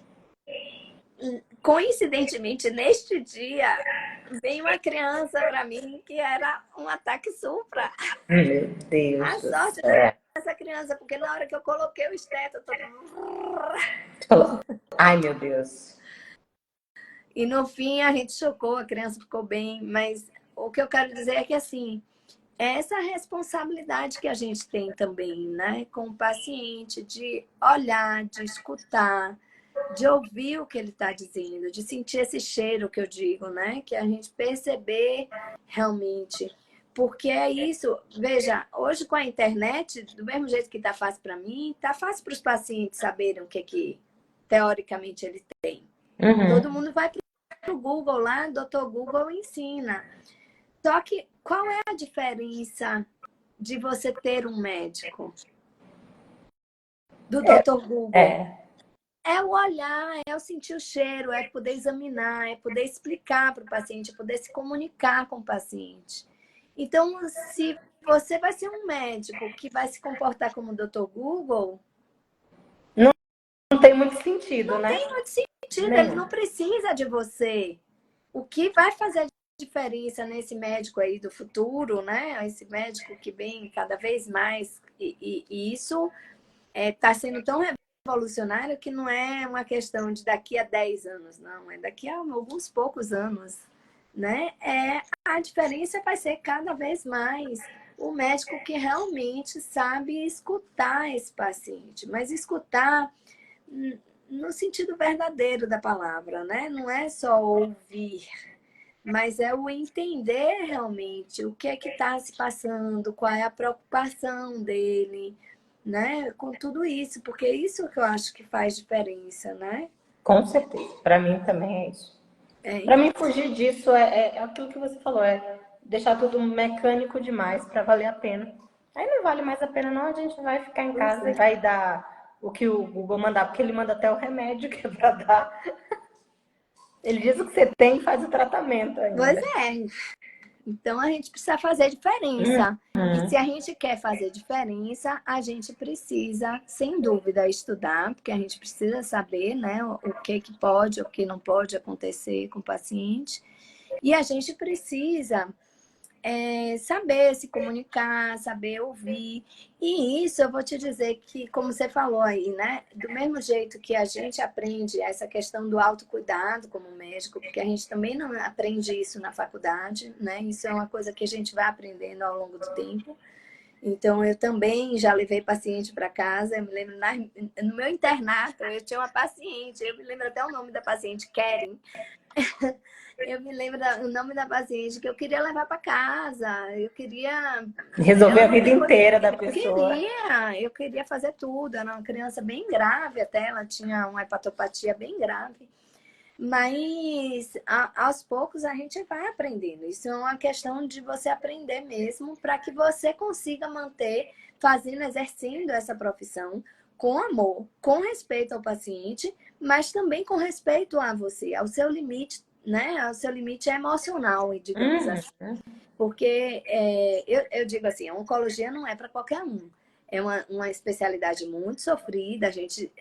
coincidentemente, neste dia, veio uma criança para mim que era um ataque supra. Meu Deus A do sorte céu. dessa criança, porque na hora que eu coloquei o esteto, todo... Você falou, ai meu Deus. E no fim a gente chocou, a criança ficou bem, mas o que eu quero dizer é que assim, essa responsabilidade que a gente tem também, né, com o paciente, de olhar, de escutar, de ouvir o que ele está dizendo, de sentir esse cheiro que eu digo, né, que a gente perceber realmente. Porque é isso, veja, hoje com a internet, do mesmo jeito que está fácil para mim, está fácil para os pacientes saberem o que teoricamente eles têm. Todo mundo vai para o Google lá, doutor Google ensina. Só que qual é a diferença de você ter um médico? Do doutor Google? É o olhar, é o sentir o cheiro, é poder examinar, é poder explicar para o paciente, é poder se comunicar com o paciente. Então, se você vai ser um médico que vai se comportar como o doutor Google... Não tem muito sentido, né? Não tem muito sentido, ele não precisa de você. O que vai fazer a diferença nesse médico aí do futuro, né? Esse médico que vem cada vez mais, e isso está sendo tão revolucionário que não é uma questão de daqui a 10 anos, não, é daqui a alguns poucos anos, né? A diferença vai ser cada vez mais o médico que realmente sabe escutar esse paciente, mas escutar no sentido verdadeiro da palavra, né? Não é só ouvir, mas é o entender realmente o que é que está se passando, qual é a preocupação dele, né? Com tudo isso, porque é isso que eu acho que faz diferença, né? Com certeza. Para mim também é isso. Para mim, fugir disso é aquilo que você falou, é deixar tudo mecânico demais para valer a pena. Aí não vale mais a pena, não. A gente vai ficar em casa e vai dar o que o Google mandar, porque ele manda até o remédio que é para dar. Ele diz o que você tem e faz o tratamento ainda. Pois é. Então, a gente precisa fazer diferença. E se a gente quer fazer diferença, a gente precisa, sem dúvida, estudar, porque a gente precisa saber, né, o que pode, o que não pode acontecer com o paciente. E a gente precisa saber se comunicar, saber ouvir. E isso eu vou te dizer que, como você falou aí, né? Do mesmo jeito que a gente aprende essa questão do autocuidado como médico, porque a gente também não aprende isso na faculdade, né? Isso é uma coisa que a gente vai aprendendo ao longo do tempo. Então, eu também já levei paciente para casa. Eu me lembro, no meu internato, eu tinha uma paciente, eu me lembro até o nome da paciente, Keren. Eu me lembro o nome da paciente que eu queria levar para casa. Eu queria... Resolver a vida inteira da pessoa. Eu queria fazer tudo. Era uma criança bem grave até. Ela tinha uma hepatopatia bem grave. Mas, aos poucos, a gente vai aprendendo. Isso é uma questão de você aprender mesmo para que você consiga manter, fazendo, exercendo essa profissão com amor, com respeito ao paciente, mas também com respeito a você, ao seu limite, né? O seu limite emocional, digamos assim. Porque eu digo assim, a oncologia não é para qualquer um. É uma especialidade muito sofrida, a gente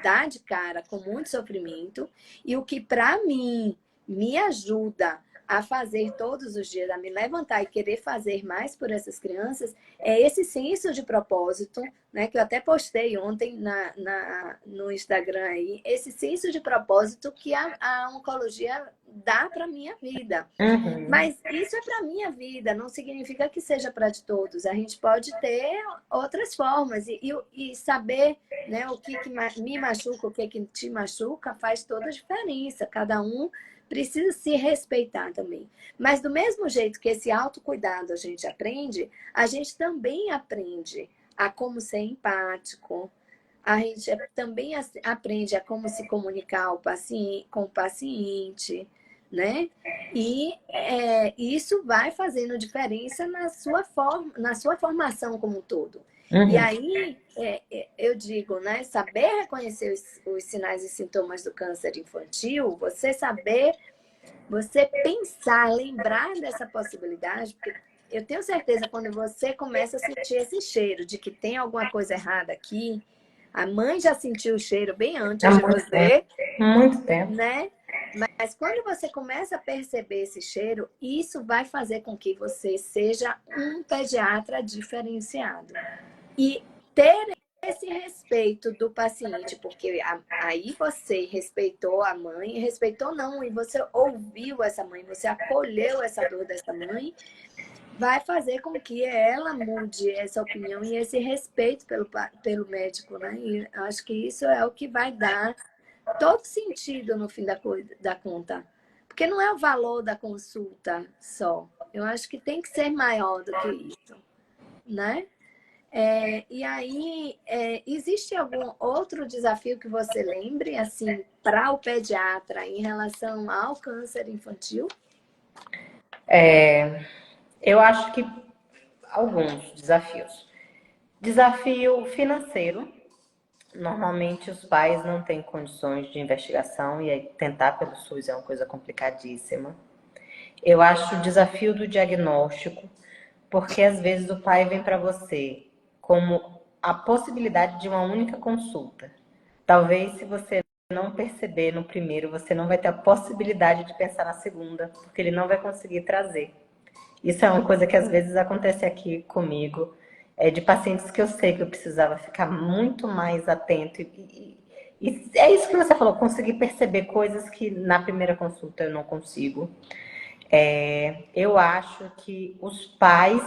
dá de cara com muito sofrimento. E o que para mim me ajuda a fazer todos os dias, a me levantar e querer fazer mais por essas crianças, é esse senso de propósito, né, que eu até postei ontem no Instagram aí, esse senso de propósito que a oncologia dá para minha vida. Mas isso é para minha vida, não significa que seja para de todos. A gente pode ter outras formas e saber, né, o que me machuca, o que te machuca, faz toda a diferença. Cada um precisa se respeitar também. Mas do mesmo jeito que esse autocuidado a gente também aprende a como ser empático. A gente também aprende a como se comunicar com o paciente, né? E isso vai fazendo diferença na sua formação como um todo. E aí, eu digo, né? Saber reconhecer os sinais e sintomas do câncer infantil, você pensar, lembrar dessa possibilidade, porque eu tenho certeza quando você começa a sentir esse cheiro de que tem alguma coisa errada aqui, a mãe já sentiu o cheiro bem antes de você. Muito tempo. Né? Mas quando você começa a perceber esse cheiro, isso vai fazer com que você seja um pediatra diferenciado. E ter esse respeito do paciente, porque aí você respeitou a mãe, respeitou não, e você ouviu essa mãe, você acolheu essa dor dessa mãe, vai fazer com que ela mude essa opinião e esse respeito pelo médico, né? E eu acho que isso é o que vai dar todo sentido no fim da conta. Porque não é o valor da consulta só. Eu acho que tem que ser maior do que isso, né? E aí, existe algum outro desafio que você lembre, assim, para o pediatra em relação ao câncer infantil? Eu acho que alguns desafios. Desafio financeiro. Normalmente os pais não têm condições de investigação e aí tentar pelo SUS é uma coisa complicadíssima. Eu acho o desafio do diagnóstico, porque às vezes o pai vem para você como a possibilidade de uma única consulta. Talvez se você não perceber no primeiro, você não vai ter a possibilidade de pensar na segunda, porque ele não vai conseguir trazer. Isso é uma coisa que às vezes acontece aqui comigo, de pacientes que eu sei que eu precisava ficar muito mais atento. E é isso que você falou, conseguir perceber coisas que na primeira consulta eu não consigo. Eu acho que os pais,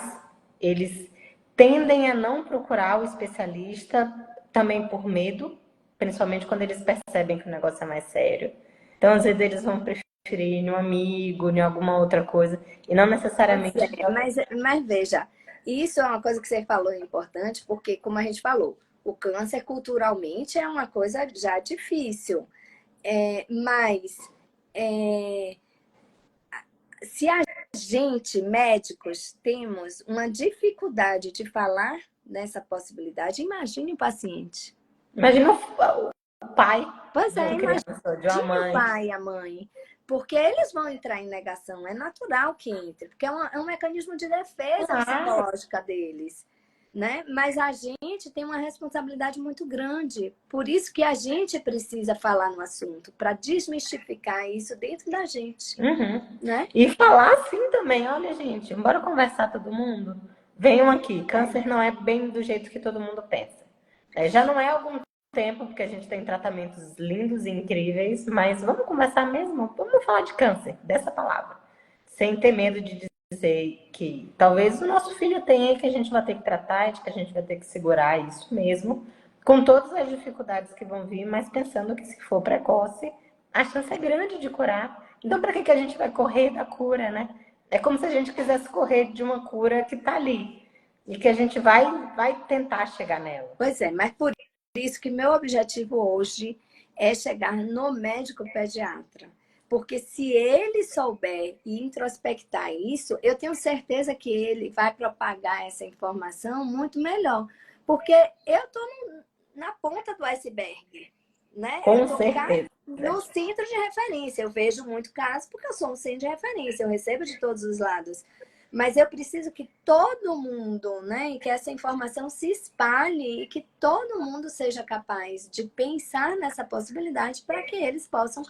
eles tendem a não procurar o especialista também por medo, principalmente quando eles percebem que o negócio é mais sério. Então, às vezes, eles vão preferir em um amigo, em alguma outra coisa, e não necessariamente... Mas veja, isso é uma coisa que você falou importante, porque, como a gente falou, o câncer culturalmente é uma coisa já difícil. Mas se a gente, médicos, temos uma dificuldade de falar nessa possibilidade, imagine o paciente. Imagina o pai Pois de uma criança, de uma imagine o mãe. pai e a mãe. Porque eles vão entrar em negação, é natural que entre, porque é um mecanismo de defesa Claro. psicológica deles. Né? Mas a gente tem uma responsabilidade muito grande. Por isso que a gente precisa falar no assunto, para desmistificar isso dentro da gente. Uhum. Né? E falar assim também, olha, gente, bora conversar todo mundo? Venham aqui, câncer não é bem do jeito que todo mundo pensa. Já não é algum tempo, porque a gente tem tratamentos lindos e incríveis, mas vamos conversar mesmo? Vamos falar de câncer, dessa palavra. Sem ter medo de dizer que talvez o nosso filho tenha e que a gente vai ter que tratar e que a gente vai ter que segurar isso mesmo, com todas as dificuldades que vão vir, mas pensando que se for precoce, a chance é grande de curar. Então, para que a gente vai correr da cura, né? É como se a gente quisesse correr de uma cura que está ali e que a gente vai tentar chegar nela. Pois é, mas por isso que meu objetivo hoje é chegar no médico pediatra. Porque se ele souber e introspectar isso, eu tenho certeza que ele vai propagar essa informação muito melhor. Porque eu estou na ponta do iceberg, né? Eu Com estou cá certeza. no centro de referência. Eu vejo muito caso porque eu sou um centro de referência, eu recebo de todos os lados. Mas eu preciso que todo mundo, né, que essa informação se espalhe e que todo mundo seja capaz de pensar nessa possibilidade para que eles possam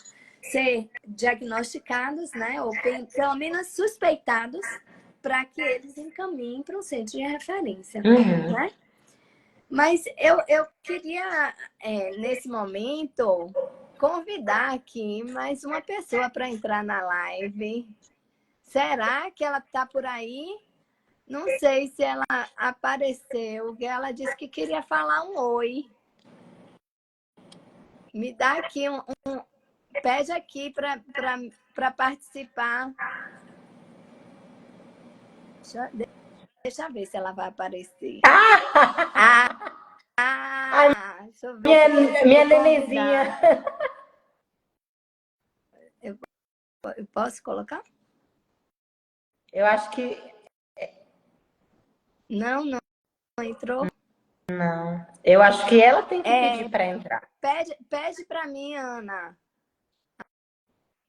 ser diagnosticados, né, ou pelo menos suspeitados, para que eles encaminhem para um centro de referência, né? Mas eu queria, nesse momento, convidar aqui mais uma pessoa para entrar na live. Será que ela está por aí? Não sei se ela apareceu. Ela disse que queria falar um oi. Me dá aqui pede aqui para participar. Deixa eu ver se ela vai aparecer. Deixa eu ver se eu Minha consigo nenezinha. convidar. Eu posso colocar? Eu acho que Não entrou. não. Eu acho que ela tem que pedir para entrar. Pede para mim, Ana.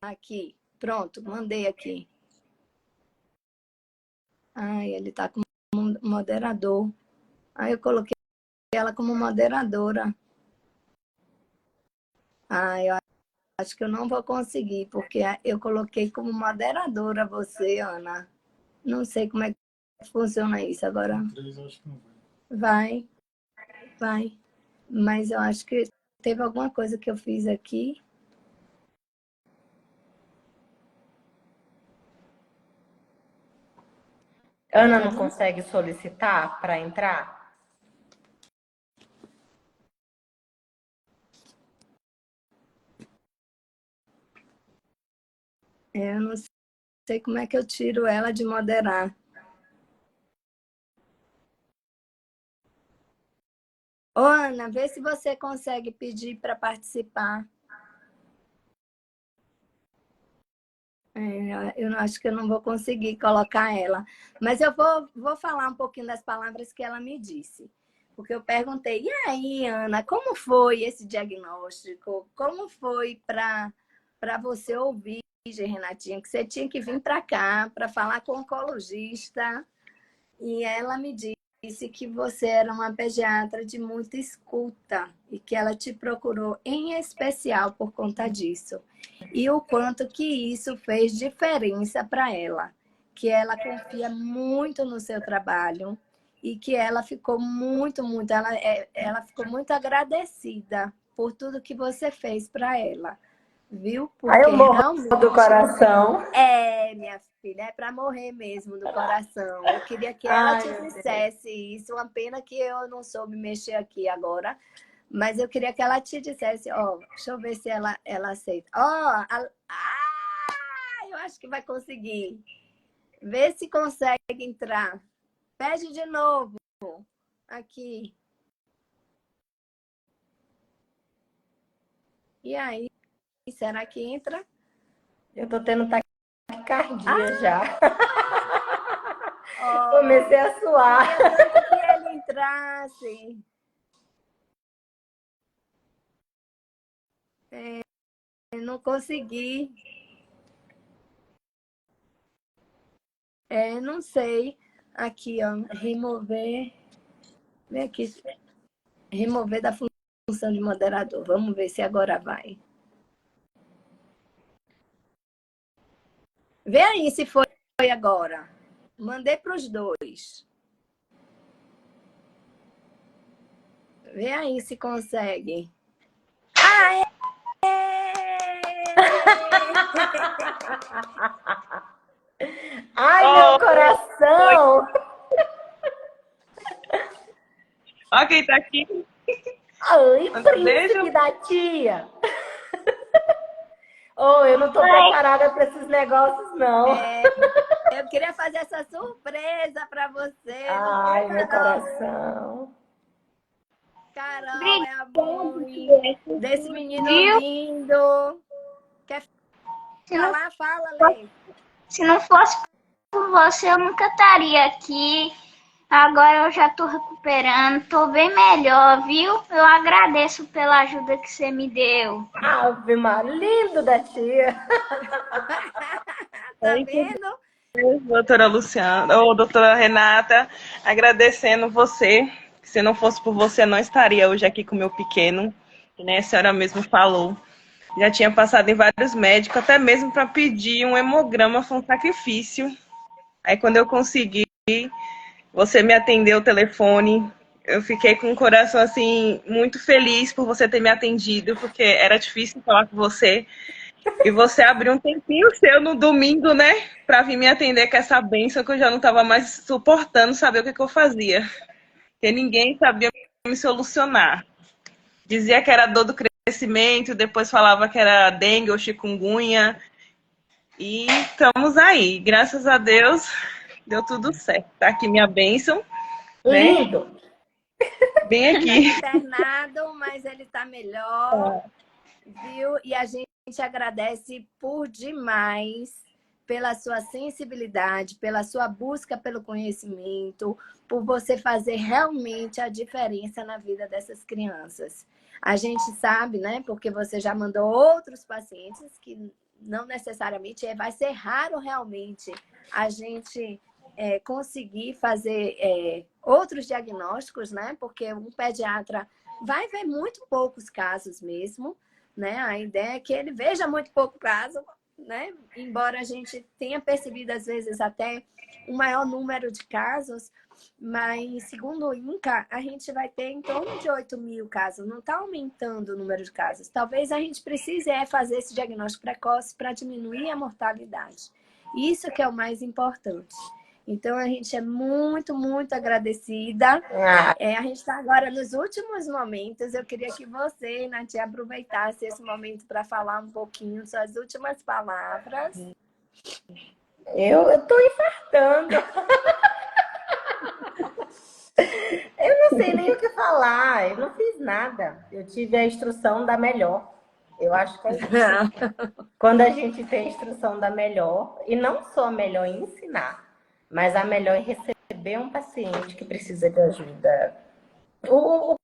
Aqui. Pronto, mandei aqui. Ai, ele está como moderador. Aí eu coloquei ela como moderadora. Eu acho que eu não vou conseguir, porque eu coloquei como moderadora você, Ana. Não sei como é que funciona isso agora. Vai. Mas eu acho que teve alguma coisa que eu fiz aqui. Ana não consegue solicitar para entrar? Eu não sei como é que eu tiro ela de moderar. Ô, Ana, vê se você consegue pedir para participar. Eu acho que eu não vou conseguir colocar ela. Mas eu vou falar um pouquinho das palavras que ela me disse. Porque eu perguntei, e aí, Ana, como foi esse diagnóstico? Como foi para você ouvir, Renatinha, que você tinha que vir para cá para falar com o oncologista? E ela me disse que você era uma pediatra de muita escuta e que ela te procurou em especial por conta disso. E o quanto que isso fez diferença para ela, que ela confia muito no seu trabalho e que ela ficou ela ficou muito agradecida por tudo que você fez para ela, viu? Aí Porque eu morro realmente do coração. minha filha, é para morrer mesmo do coração. Eu queria que ela Ai, te meu Deus. dissesse isso. Uma pena que eu não soube mexer aqui agora. Mas eu queria que ela te dissesse, ó, deixa eu ver se ela aceita. Eu acho que vai conseguir. Vê se consegue entrar. Pede de novo. Aqui. E aí, será que entra? Eu tô tendo taquicardia Ah, já. ó, Comecei a suar. queria tanto que ele entrasse. Não consegui. Não sei. Aqui, ó, remover. Vem aqui, remover da função de moderador. Vamos ver se agora vai. Vê aí se foi agora. Mandei para os dois. Vê aí se consegue. Aê! Ai, meu coração! Ó quem tá aqui. Oi, Manda beijo. príncipe da tia! Oh, eu não tô preparada para esses negócios, não. Eu queria fazer essa surpresa para você. Não foi, Ai, meu Carol? coração. Carol é a Obrigada, mãe tia. desse menino Viu? lindo. Quer Se não, falar? Fala, Lê. se não fosse por você, eu nunca estaria aqui. Agora eu já tô recuperando, tô bem melhor, viu? Eu agradeço pela ajuda que você me deu. Ave Maria, lindo da tia. Tá vendo? Doutora Luciana, ou doutora Renata, agradecendo você. Se não fosse por você, eu não estaria hoje aqui com o meu pequeno, que nem a senhora mesmo falou. Já tinha passado em vários médicos, até mesmo para pedir um hemograma, foi um sacrifício. Aí quando eu consegui, você me atendeu o telefone. Eu fiquei com o coração assim muito feliz por você ter me atendido, porque era difícil falar com você. E você abriu um tempinho seu no domingo, né? Para vir me atender com essa bênção que eu já não estava mais suportando saber o que eu fazia. Porque ninguém sabia me solucionar. Dizia que era dor do crescimento, depois falava que era dengue ou chikungunya. E estamos aí. Graças a Deus, deu tudo certo. Tá aqui minha bênção, né? Lindo. Bem Tá aqui. internado, mas ele tá melhor, viu? E a gente agradece por demais pela sua sensibilidade, pela sua busca pelo conhecimento, por você fazer realmente a diferença na vida dessas crianças. A gente sabe, né? Porque você já mandou outros pacientes que não necessariamente vai ser raro realmente a gente conseguir fazer outros diagnósticos, né? Porque um pediatra vai ver muito poucos casos mesmo, né? A ideia é que ele veja muito pouco caso, né? Embora a gente tenha percebido às vezes até um maior número de casos, mas segundo o INCA, a gente vai ter em torno de 8.000 casos, não está aumentando o número de casos. Talvez a gente precise fazer esse diagnóstico precoce para diminuir a mortalidade. Isso que é o mais importante. Então, a gente é muito, muito agradecida. Ah, A gente está agora nos últimos momentos. Eu queria que você, Nath, aproveitasse esse momento para falar um pouquinho suas últimas palavras. eu tô infartando. Eu não sei nem o que falar. Eu não fiz nada. Eu tive a instrução da melhor. Eu acho que é isso. Quando a gente tem a instrução da melhor, e não só a melhor em ensinar, mas a melhor em receber um paciente que precisa de ajuda. O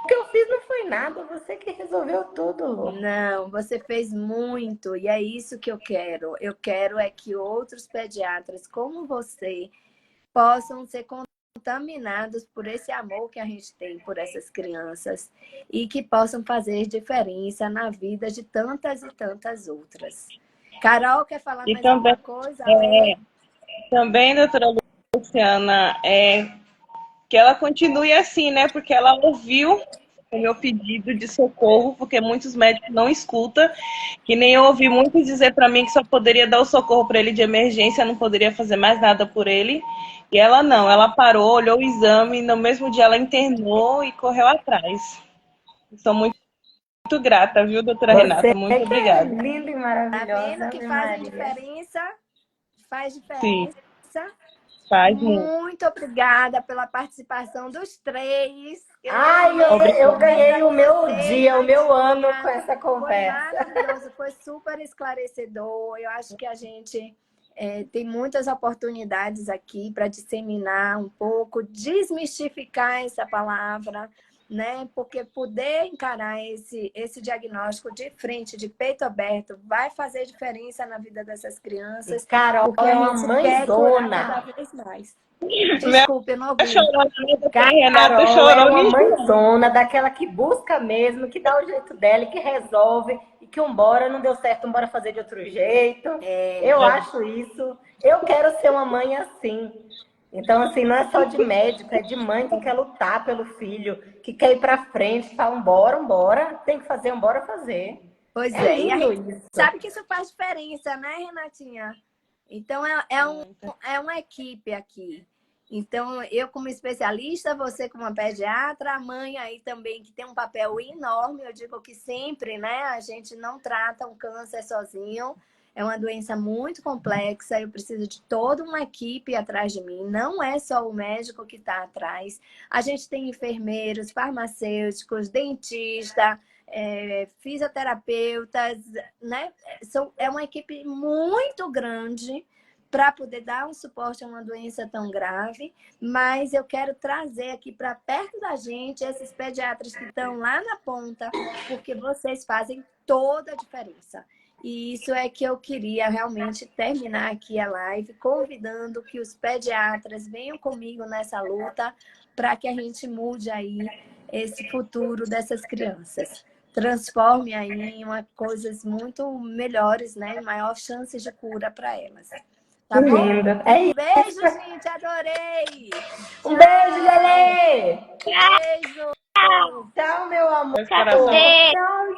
que eu fiz não foi nada, você que resolveu tudo, Lu. Não, você fez muito e é isso que eu quero. Eu quero é que outros pediatras como você possam ser contaminados por esse amor que a gente tem por essas crianças e que possam fazer diferença na vida de tantas e tantas outras. Carol, quer falar E mais também, alguma coisa? Além? também, doutora Luciana, que ela continue assim, né? Porque ela ouviu o meu pedido de socorro, porque muitos médicos não escutam, que nem eu ouvi muitos dizer para mim que só poderia dar o socorro para ele de emergência, não poderia fazer mais nada por ele. E ela não, ela parou, olhou o exame, no mesmo dia ela internou e correu atrás. Sou muito, muito grata, viu, doutora Você Renata? Muito é que é obrigada. linda e Tá maravilhosa, vendo que Ave fazem Maria. diferença? Faz Sim, diferença. faz muito. Muito obrigada pela participação dos três. Eu Ai, amei, eu Obrigada. ganhei o meu agradecer, dia, o meu ano com Natinha. essa Foi conversa. maravilhoso, foi super esclarecedor. Eu acho que a gente tem muitas oportunidades aqui para disseminar um pouco, desmistificar essa palavra, né? Porque poder encarar esse diagnóstico de frente, de peito aberto, vai fazer diferença na vida dessas crianças, Carol porque é a uma gente quer curar mãezona. cada vez mais. Desculpe, eu não ouvi. Chorando, né, doutora Renata Carol é chorou, uma me mãezona, daquela que busca mesmo, que dá o jeito dela e que resolve, e que embora não deu certo, embora fazer de outro jeito. Eu acho isso. Eu quero ser uma mãe assim. Então, assim, não é só de médico, é de mãe que quer lutar pelo filho, que quer ir pra frente, fala, embora, tem que fazer, embora fazer. Pois É é, e a lindo gente isso. sabe que isso faz diferença, né, Renatinha? Então, é uma equipe aqui. Então, eu como especialista, você como uma pediatra, a mãe aí também que tem um papel enorme. Eu digo que sempre, né, a gente não trata um câncer sozinho. É uma doença muito complexa, eu preciso de toda uma equipe atrás de mim. Não é só o médico que está atrás. A gente tem enfermeiros, farmacêuticos, dentista, fisioterapeutas, né? É uma equipe muito grande para poder dar um suporte a uma doença tão grave, mas eu quero trazer aqui para perto da gente esses pediatras que estão lá na ponta, porque vocês fazem toda a diferença. E isso é que eu queria realmente terminar aqui a live, convidando que os pediatras venham comigo nessa luta para que a gente mude aí esse futuro dessas crianças. Transforme aí em coisas muito melhores, né? Maior chances de cura para elas. Tá Que bom? lindo. É Um isso. beijo, gente. Adorei. Um beijo, Lelê! Beijo. Tchau, meu amor. Coração. Cadê? Tchau,